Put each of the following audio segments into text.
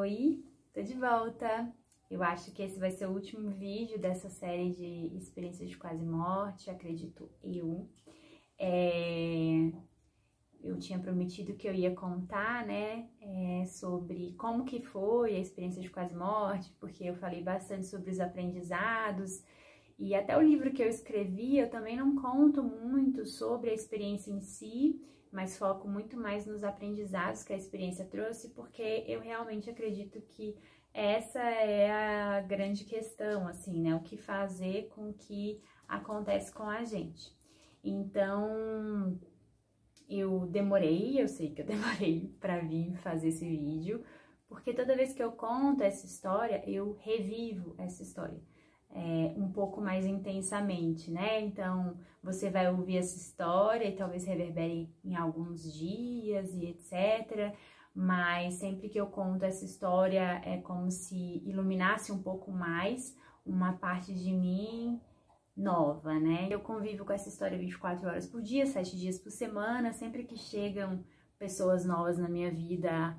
Oi, tô de volta. Eu acho que esse vai ser o último vídeo dessa série de experiências de quase morte, acredito eu. Eu tinha prometido que eu ia contar, né, sobre como que foi a experiência de quase morte, porque eu falei bastante sobre os aprendizados, e até o livro que eu escrevi, eu também não conto muito sobre a experiência em si, mas foco muito mais nos aprendizados que a experiência trouxe, porque eu realmente acredito que essa é a grande questão, assim, né, o que fazer com que acontece com a gente. Então, eu sei que eu demorei pra vir fazer esse vídeo, porque toda vez que eu conto essa história, eu revivo essa história um pouco mais intensamente, né? Então, você vai ouvir essa história e talvez reverbere em alguns dias e etc. Mas sempre que eu conto essa história, é como se iluminasse um pouco mais uma parte de mim nova, né? Eu convivo com essa história 24 horas por dia, 7 dias por semana, sempre que chegam pessoas novas na minha vida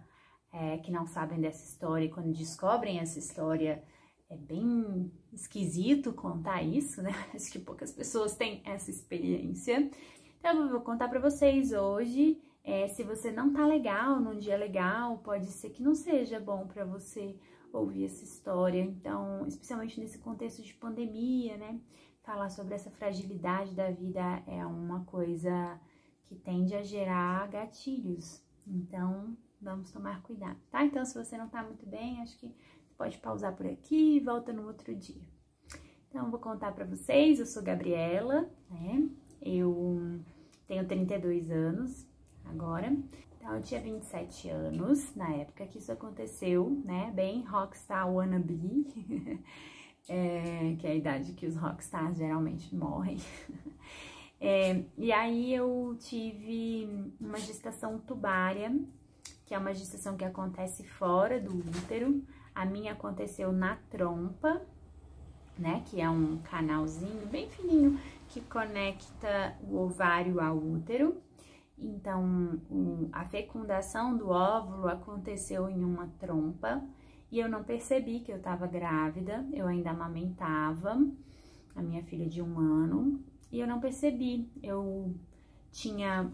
que não sabem dessa história, e quando descobrem essa história, é bem esquisito contar isso, né? Acho que poucas pessoas têm essa experiência. Então eu vou contar pra vocês hoje. Se você não tá legal, num dia legal, pode ser que não seja bom pra você ouvir essa história. Então, especialmente nesse contexto de pandemia, né? Falar sobre essa fragilidade da vida é uma coisa que tende a gerar gatilhos. Então, vamos tomar cuidado, tá? Então, se você não tá muito bem, acho que pode pausar por aqui e volta no outro dia. Então, eu vou contar pra vocês. Eu sou Gabriela, né? Eu tenho 32 anos agora. Então, eu tinha 27 anos na época que isso aconteceu, né? Bem rockstar wannabe, que é a idade que os rockstars geralmente morrem. E aí eu tive uma gestação tubária, que é uma gestação que acontece fora do útero. A minha aconteceu na trompa, né, que é um canalzinho bem fininho que conecta o ovário ao útero. Então, a fecundação do óvulo aconteceu em uma trompa e eu não percebi que eu estava grávida, eu ainda amamentava a minha filha de 1 ano e eu não percebi. Eu tinha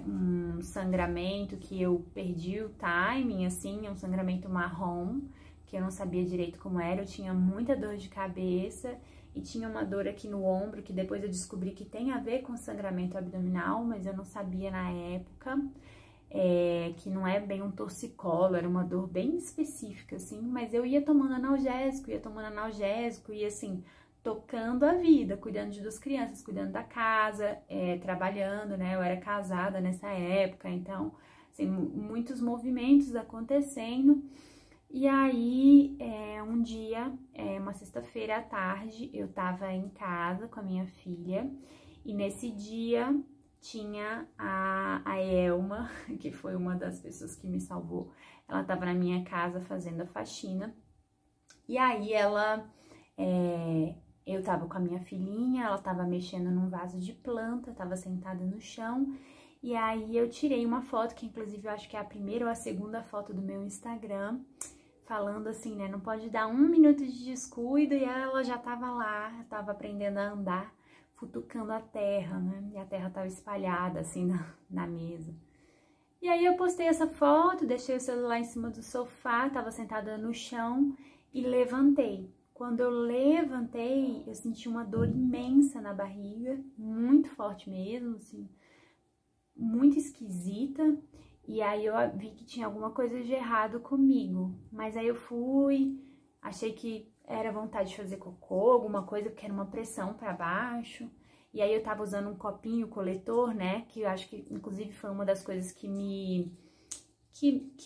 um sangramento que eu perdi o timing, assim, um sangramento marrom, que eu não sabia direito como era. Eu tinha muita dor de cabeça e tinha uma dor aqui no ombro, que depois eu descobri que tem a ver com sangramento abdominal, mas eu não sabia na época, que não é bem um torcicolo, era uma dor bem específica, assim, mas eu ia tomando analgésico, e assim, tocando a vida, cuidando de 2 crianças, cuidando da casa, trabalhando, né? Eu era casada nessa época, então, assim, muitos movimentos acontecendo. E aí, um dia, uma sexta-feira à tarde, eu tava em casa com a minha filha, e nesse dia tinha a Elma, que foi uma das pessoas que me salvou. Ela tava na minha casa fazendo a faxina, e aí eu tava com a minha filhinha, ela tava mexendo num vaso de planta, tava sentada no chão, e aí eu tirei uma foto, que inclusive eu acho que é a primeira ou a segunda foto do meu Instagram, falando assim, né, não pode dar 1 minuto de descuido, e ela já tava lá, tava aprendendo a andar, futucando a terra, né, e a terra tava espalhada assim na mesa. E aí eu postei essa foto, deixei o celular em cima do sofá, tava sentada no chão e levantei. Quando eu levantei, eu senti uma dor imensa na barriga, muito forte mesmo, assim, muito esquisita. E aí eu vi que tinha alguma coisa de errado comigo. Mas aí eu fui, achei que era vontade de fazer cocô, alguma coisa, porque era uma pressão pra baixo. E aí eu tava usando um copinho coletor, né, que eu acho que inclusive foi uma das coisas que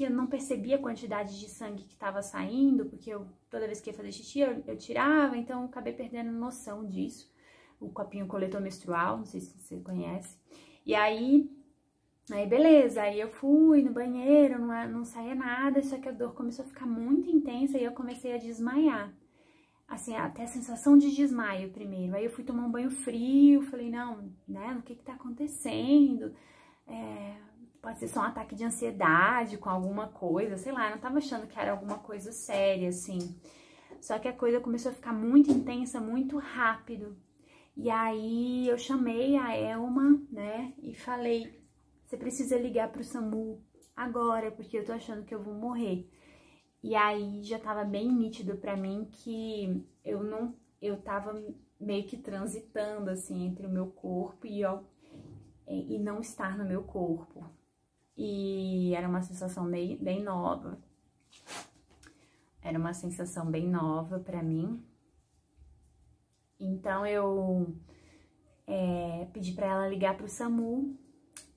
eu não percebia a quantidade de sangue que tava saindo, porque toda vez que ia fazer xixi eu tirava, então eu acabei perdendo noção disso. O copinho coletor menstrual, não sei se você conhece. E aí beleza, aí eu fui no banheiro, não saía nada, só que a dor começou a ficar muito intensa e eu comecei a desmaiar. Assim, até a sensação de desmaio primeiro. Aí eu fui tomar um banho frio, falei, não, né, o que tá acontecendo? pode ser só um ataque de ansiedade com alguma coisa, sei lá, eu não tava achando que era alguma coisa séria, assim. Só que a coisa começou a ficar muito intensa, muito rápido. E aí eu chamei a Elma, né, e falei, você precisa ligar pro SAMU agora, porque eu tô achando que eu vou morrer. E aí já tava bem nítido pra mim que eu tava meio que transitando, assim, entre o meu corpo e não estar no meu corpo. E era uma sensação bem nova. Era uma sensação bem nova pra mim. Então eu pedi pra ela ligar pro SAMU,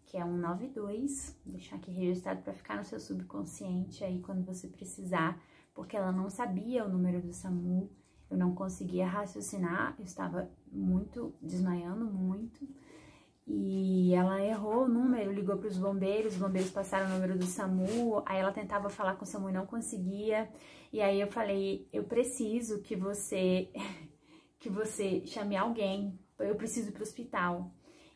que é 192, deixar aqui registrado pra ficar no seu subconsciente aí quando você precisar, porque ela não sabia o número do SAMU, eu não conseguia raciocinar, eu estava desmaiando muito. E ela errou o número, ligou para os bombeiros passaram o número do SAMU, aí ela tentava falar com o SAMU e não conseguia. E aí eu falei, eu preciso que você chame alguém, eu preciso ir pro hospital.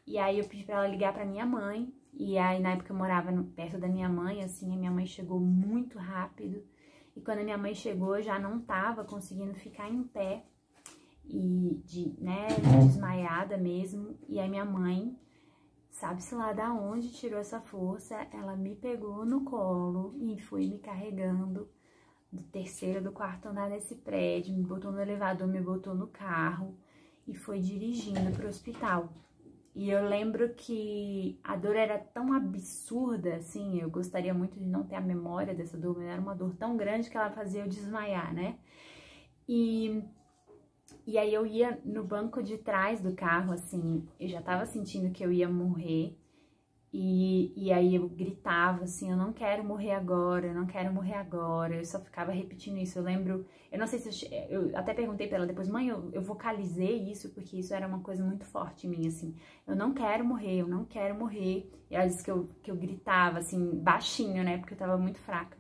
E aí eu pedi para ela ligar para minha mãe, e aí na época eu morava perto da minha mãe, assim, a minha mãe chegou muito rápido. E quando a minha mãe chegou, eu já não tava conseguindo ficar em pé. Desmaiada mesmo, e a minha mãe, sabe-se lá da onde tirou essa força, ela me pegou no colo e foi me carregando do terceiro, do quarto andar desse prédio, me botou no elevador, me botou no carro e foi dirigindo pro hospital. E eu lembro que a dor era tão absurda, assim, eu gostaria muito de não ter a memória dessa dor, mas era uma dor tão grande que ela fazia eu desmaiar, né? E aí eu ia no banco de trás do carro, assim, eu já tava sentindo que eu ia morrer. E aí eu gritava assim, eu não quero morrer agora, eu não quero morrer agora. Eu só ficava repetindo isso. Eu lembro, eu não sei se eu até perguntei pra ela depois, mãe, eu vocalizei isso, porque isso era uma coisa muito forte em mim, assim. Eu não quero morrer, eu não quero morrer. E ela disse que eu gritava, assim, baixinho, né, porque eu tava muito fraca.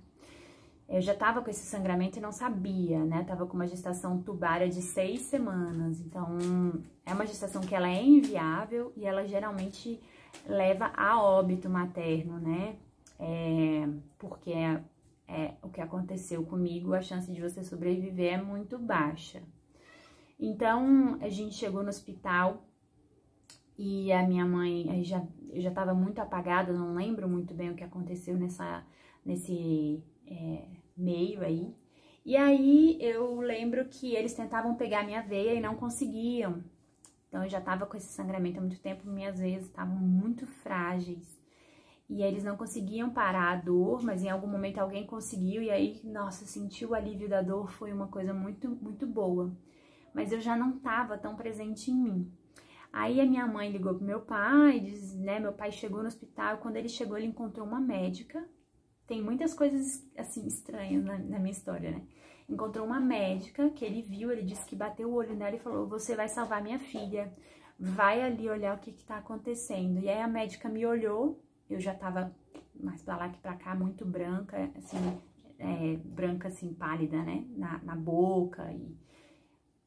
Eu já tava com esse sangramento e não sabia, né? Tava com uma gestação tubária de 6 semanas. Então, é uma gestação que ela é inviável e ela geralmente leva a óbito materno, né? Porque o que aconteceu comigo, a chance de você sobreviver é muito baixa. Então, a gente chegou no hospital e a minha mãe, eu já tava muito apagada, não lembro muito bem o que aconteceu nesse meio aí. E aí eu lembro que eles tentavam pegar minha veia e não conseguiam. Então eu já tava com esse sangramento há muito tempo, minhas veias estavam muito frágeis. E aí eles não conseguiam parar a dor, mas em algum momento alguém conseguiu e aí, nossa, sentir o alívio da dor foi uma coisa muito, muito boa. Mas eu já não tava tão presente em mim. Aí a minha mãe ligou pro meu pai, meu pai chegou no hospital, quando ele chegou ele encontrou uma médica. Tem muitas coisas, assim, estranhas na minha história, né? Encontrou uma médica que ele viu, ele disse que bateu o olho nela e falou, você vai salvar minha filha, vai ali olhar o que tá acontecendo. E aí a médica me olhou, eu já tava mais pra lá que pra cá, muito branca, assim, pálida, né? Na boca e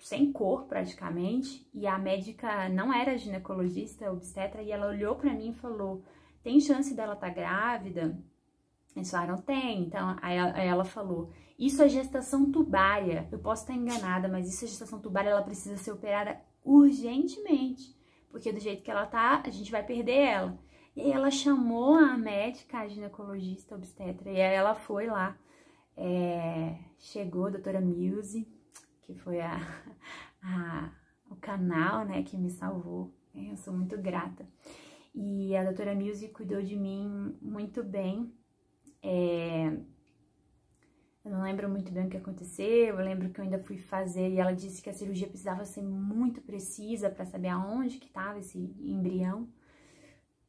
sem cor praticamente. E a médica não era ginecologista, obstetra, e ela olhou pra mim e falou, tem chance dela tá grávida? Eles falaram, tem. Então, aí ela falou, isso é gestação tubária. Eu posso estar enganada, mas isso é gestação tubária, ela precisa ser operada urgentemente. Porque do jeito que ela tá, a gente vai perder ela. E aí ela chamou a médica, a ginecologista, obstetra, e aí ela foi lá. Chegou a doutora Milze, que foi o canal, né, que me salvou. Eu sou muito grata. E a doutora Milze cuidou de mim muito bem. Eu não lembro muito bem o que aconteceu, eu lembro que eu ainda fui fazer e ela disse que a cirurgia precisava ser muito precisa para saber aonde que estava esse embrião.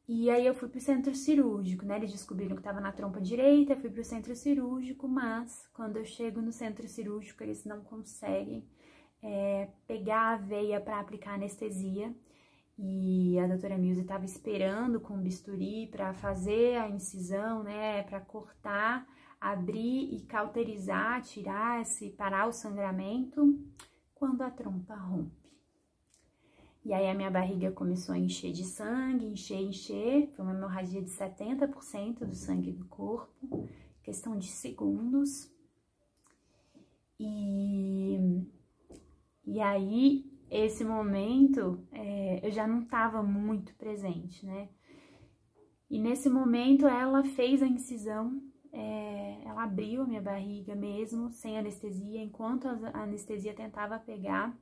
E aí eu fui pro centro cirúrgico, né? Eles descobriram que estava na trompa direita, eu fui pro centro cirúrgico, mas quando eu chego no centro cirúrgico eles não conseguem pegar a veia para aplicar anestesia. E a doutora Milze estava esperando com o bisturi para fazer a incisão, né, para cortar, abrir e cauterizar, parar o sangramento, quando a trompa rompe. E aí a minha barriga começou a encher de sangue, encher. Foi uma hemorragia de 70% do sangue do corpo, questão de segundos. E aí, esse momento, eu já não estava muito presente, né? E nesse momento, ela fez a incisão, ela abriu a minha barriga mesmo, sem anestesia, enquanto a anestesia tentava pegar.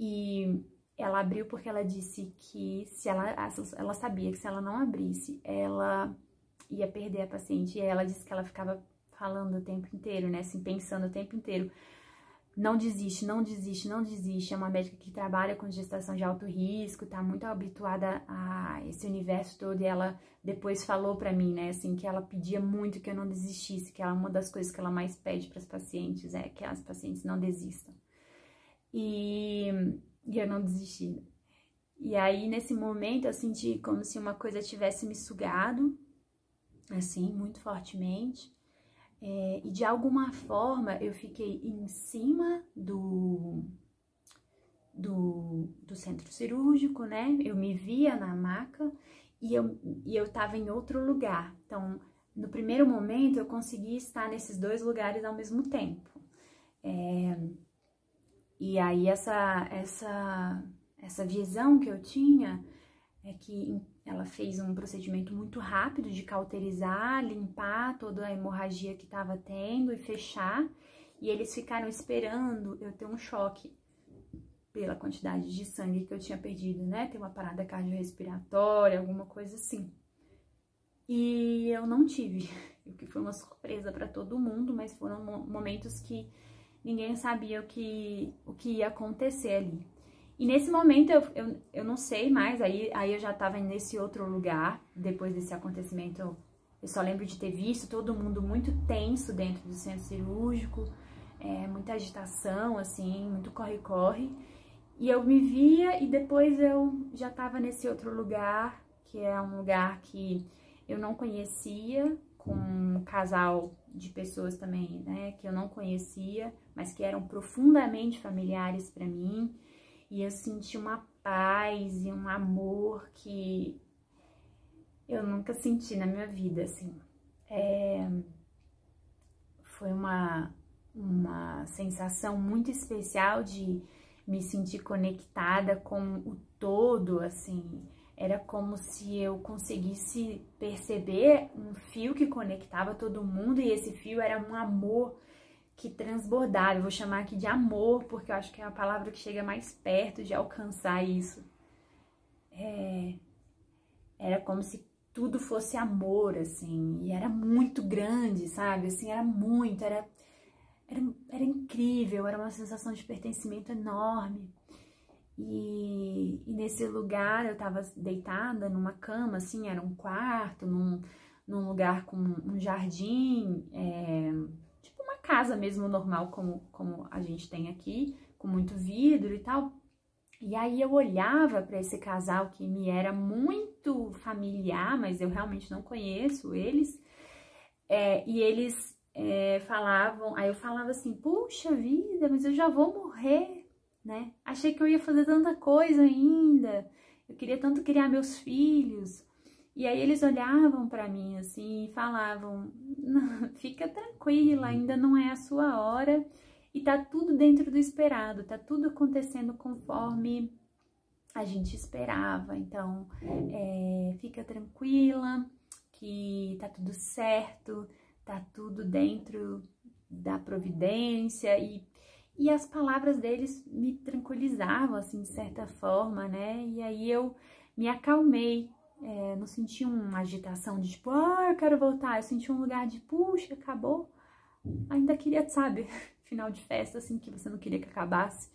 E ela abriu porque ela disse que se ela sabia que se ela não abrisse, ela ia perder a paciente. E aí ela disse que ela ficava falando o tempo inteiro, né? Assim, pensando o tempo inteiro. Não desiste, não desiste, não desiste. É uma médica que trabalha com gestação de alto risco, tá muito habituada a esse universo todo. E ela depois falou pra mim, né, assim, que ela pedia muito que eu não desistisse, que é uma das coisas que ela mais pede para as pacientes, é que as pacientes não desistam. E eu não desisti. E aí, nesse momento, eu senti como se uma coisa tivesse me sugado, assim, muito fortemente. E de alguma forma eu fiquei em cima do centro cirúrgico, né? Eu me via na maca e eu tava em outro lugar. Então, no primeiro momento eu consegui estar nesses dois lugares ao mesmo tempo. E aí essa visão que eu tinha é que ela fez um procedimento muito rápido de cauterizar, limpar toda a hemorragia que estava tendo e fechar. E eles ficaram esperando eu ter um choque pela quantidade de sangue que eu tinha perdido, né? Ter uma parada cardiorrespiratória, alguma coisa assim. E eu não tive, o que foi uma surpresa para todo mundo, mas foram momentos que ninguém sabia o que ia acontecer ali. E nesse momento eu não sei mais, aí eu já tava nesse outro lugar, depois desse acontecimento, eu só lembro de ter visto todo mundo muito tenso dentro do centro cirúrgico, muita agitação, assim, muito corre-corre. E eu me via e depois eu já tava nesse outro lugar, que é um lugar que eu não conhecia, com um casal de pessoas também, né, que eu não conhecia, mas que eram profundamente familiares para mim. E eu senti uma paz e um amor que eu nunca senti na minha vida, assim. Foi uma sensação muito especial de me sentir conectada com o todo, assim. Era como se eu conseguisse perceber um fio que conectava todo mundo e esse fio era um amor que transbordava. Eu vou chamar aqui de amor, porque eu acho que é a palavra que chega mais perto de alcançar isso. Era como se tudo fosse amor, assim, e era muito grande, sabe? Assim, era muito, era incrível, era uma sensação de pertencimento enorme. E nesse lugar eu tava deitada numa cama, assim, era um quarto, num lugar com um jardim, tipo uma casa mesmo normal, como a gente tem aqui, com muito vidro e tal. E aí eu olhava para esse casal que me era muito familiar, mas eu realmente não conheço eles, e eles falavam, aí eu falava assim, puxa vida, mas eu já vou morrer, né? Achei que eu ia fazer tanta coisa ainda, eu queria tanto criar meus filhos. E aí eles olhavam para mim assim e falavam, fica tranquila, ainda não é a sua hora e tá tudo dentro do esperado, tá tudo acontecendo conforme a gente esperava. Então, fica tranquila que tá tudo certo, tá tudo dentro da providência e as palavras deles me tranquilizavam, assim, de certa forma, né? E aí eu me acalmei, não senti uma agitação de tipo, eu quero voltar. Eu senti um lugar de, puxa, acabou. Ainda queria, sabe, final de festa, assim, que você não queria que acabasse.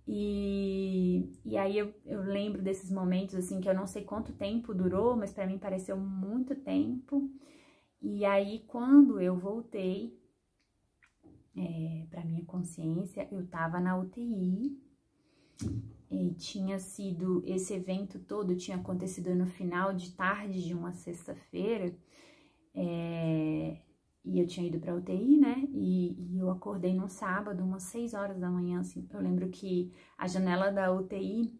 E aí eu lembro desses momentos, assim, que eu não sei quanto tempo durou, mas pra mim pareceu muito tempo. E aí, quando eu voltei pra minha consciência, eu tava na UTI, e tinha sido, esse evento todo tinha acontecido no final de tarde de uma sexta-feira, E eu tinha ido pra UTI, né? E eu acordei num sábado, umas 6 horas da manhã, assim. Eu lembro que a janela da UTI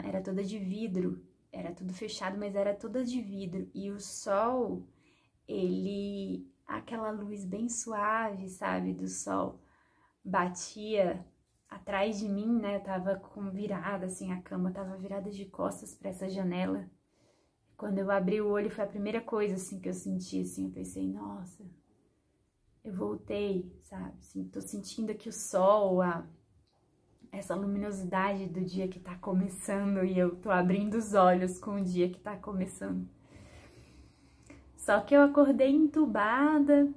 era toda de vidro, era tudo fechado, mas era toda de vidro. E o sol, aquela luz bem suave, sabe, do sol, batia atrás de mim, né? Eu tava virada, assim, a cama tava virada de costas pra essa janela. Quando eu abri o olho, foi a primeira coisa, assim, que eu senti, assim, eu pensei, nossa, eu voltei, sabe? Assim, tô sentindo aqui o sol, essa luminosidade do dia que tá começando e eu tô abrindo os olhos com o dia que tá começando. Só que eu acordei entubada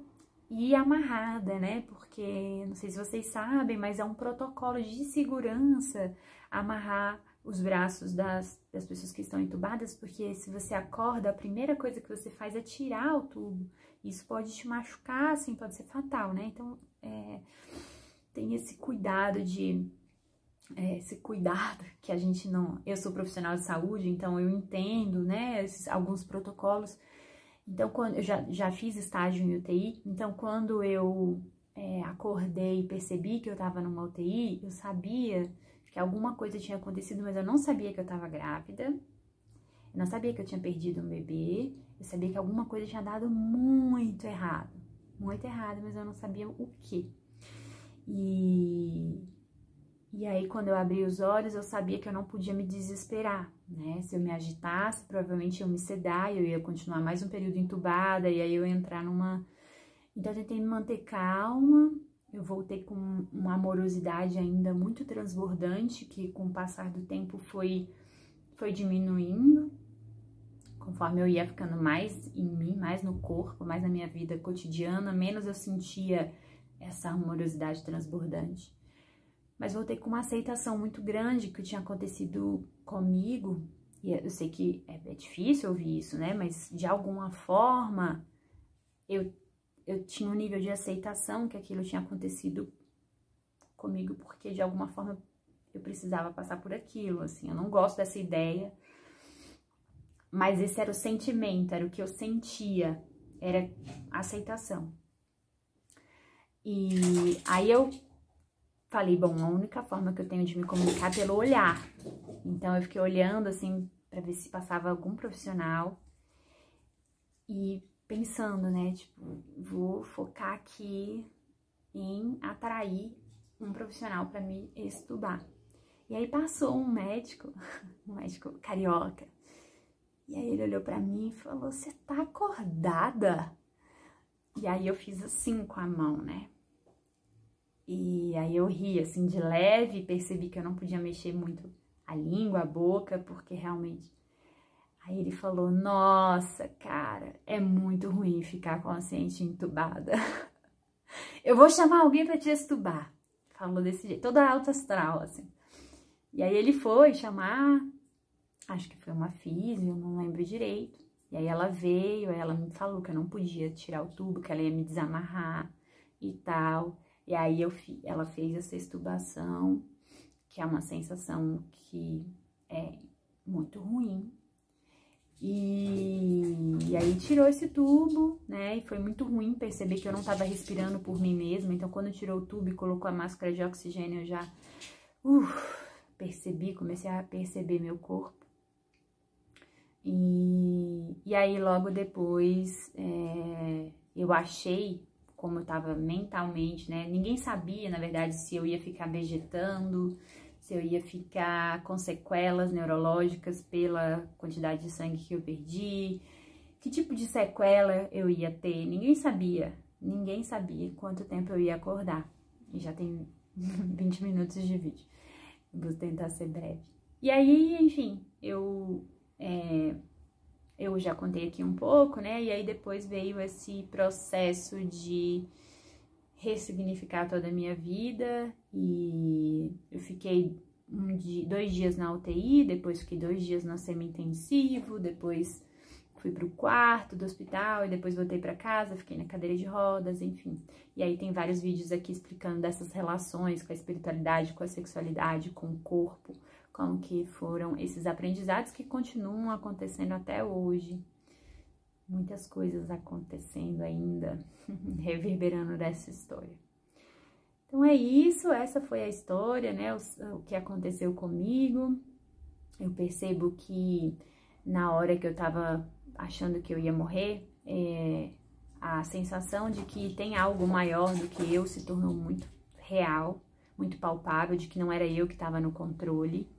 e amarrada, né? Porque, não sei se vocês sabem, mas é um protocolo de segurança amarrar os braços das pessoas que estão entubadas, porque se você acorda, a primeira coisa que você faz é tirar o tubo. Isso pode te machucar, assim, pode ser fatal, né? Então, tem esse cuidado que a gente não... Eu sou profissional de saúde, então eu entendo, né, alguns protocolos. Então, quando eu já fiz estágio em UTI, então quando eu acordei e percebi que eu tava numa UTI, eu sabia que alguma coisa tinha acontecido, mas eu não sabia que eu tava grávida, eu não sabia que eu tinha perdido um bebê, eu sabia que alguma coisa tinha dado muito errado, mas eu não sabia o quê. E aí, quando eu abri os olhos, eu sabia que eu não podia me desesperar, né? Se eu me agitasse, provavelmente eu me sedar, eu ia continuar mais um período entubada, e aí eu ia entrar numa... Então, eu tentei me manter calma, eu voltei com uma amorosidade ainda muito transbordante, que com o passar do tempo foi diminuindo, conforme eu ia ficando mais em mim, mais no corpo, mais na minha vida cotidiana, menos eu sentia essa amorosidade transbordante. Mas voltei com uma aceitação muito grande que tinha acontecido comigo, e eu sei que é difícil ouvir isso, né? Mas de alguma forma eu tinha um nível de aceitação que aquilo tinha acontecido comigo, porque de alguma forma eu precisava passar por aquilo, assim. Eu não gosto dessa ideia, mas esse era o sentimento, era o que eu sentia, era aceitação. E aí eu falei, bom, a única forma que eu tenho de me comunicar é pelo olhar. Então, eu fiquei olhando, assim, pra ver se passava algum profissional e pensando, né, tipo, vou focar aqui em atrair um profissional pra me estubar. E aí passou um médico carioca, e aí ele olhou pra mim e falou, você tá acordada? E aí eu fiz assim com a mão, né? E aí eu ri, assim, de leve, percebi que eu não podia mexer muito a língua, a boca, porque realmente... Aí ele falou, nossa, cara, é muito ruim ficar com a paciente entubada. Eu vou chamar alguém pra te extubar. Falou desse jeito, toda alta astral, assim. E aí ele foi chamar, acho que foi uma físio, não lembro direito. E aí ela veio, aí ela me falou que eu não podia tirar o tubo, que ela ia me desamarrar e tal. E aí ela fez essa extubação, que é uma sensação que é muito ruim. E aí tirou esse tubo, né? E foi muito ruim perceber que eu não tava respirando por mim mesma. Então, quando tirou o tubo e colocou a máscara de oxigênio, eu já comecei a perceber meu corpo. E aí, logo depois, eu achei... como eu tava mentalmente, né? Ninguém sabia, na verdade, se eu ia ficar vegetando, se eu ia ficar com sequelas neurológicas pela quantidade de sangue que eu perdi, que tipo de sequela eu ia ter. Ninguém sabia quanto tempo eu ia acordar. E já tem 20 minutos de vídeo. Vou tentar ser breve. E aí, enfim, eu já contei aqui um pouco, né? E aí depois veio esse processo de ressignificar toda a minha vida. E eu fiquei 2 dias na UTI, depois fiquei 2 dias no semi-intensivo, depois fui pro quarto do hospital e depois voltei pra casa, fiquei na cadeira de rodas, enfim. E aí tem vários vídeos aqui explicando dessas relações com a espiritualidade, com a sexualidade, com o corpo, como que foram esses aprendizados que continuam acontecendo até hoje, muitas coisas acontecendo ainda, reverberando dessa história. Então é isso, essa foi a história, né? O que aconteceu comigo. Eu percebo que na hora que eu tava achando que eu ia morrer, a sensação de que tem algo maior do que eu se tornou muito real, muito palpável, de que não era eu que estava no controle.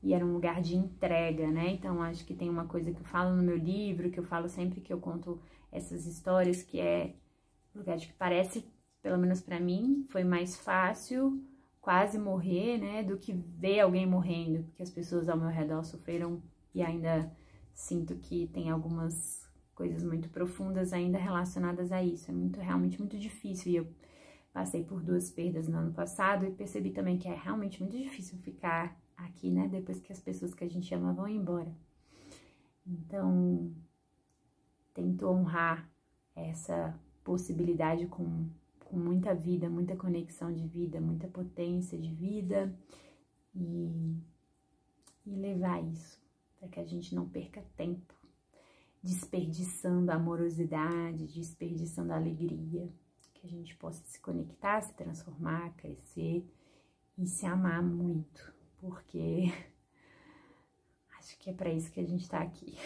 E era um lugar de entrega, né? Então, acho que tem uma coisa que eu falo no meu livro, que eu falo sempre que eu conto essas histórias, que é um lugar de que parece, pelo menos pra mim, foi mais fácil quase morrer, né? Do que ver alguém morrendo, porque as pessoas ao meu redor sofreram e ainda sinto que tem algumas coisas muito profundas ainda relacionadas a isso. É realmente muito difícil. E eu passei por 2 perdas no ano passado e percebi também que é realmente muito difícil ficar aqui, né? Depois que as pessoas que a gente ama vão embora. Então, tento honrar essa possibilidade com muita vida, muita conexão de vida, muita potência de vida e levar isso para que a gente não perca tempo desperdiçando a amorosidade, desperdiçando a alegria, que a gente possa se conectar, se transformar, crescer e se amar muito, porque acho que é para isso que a gente tá aqui.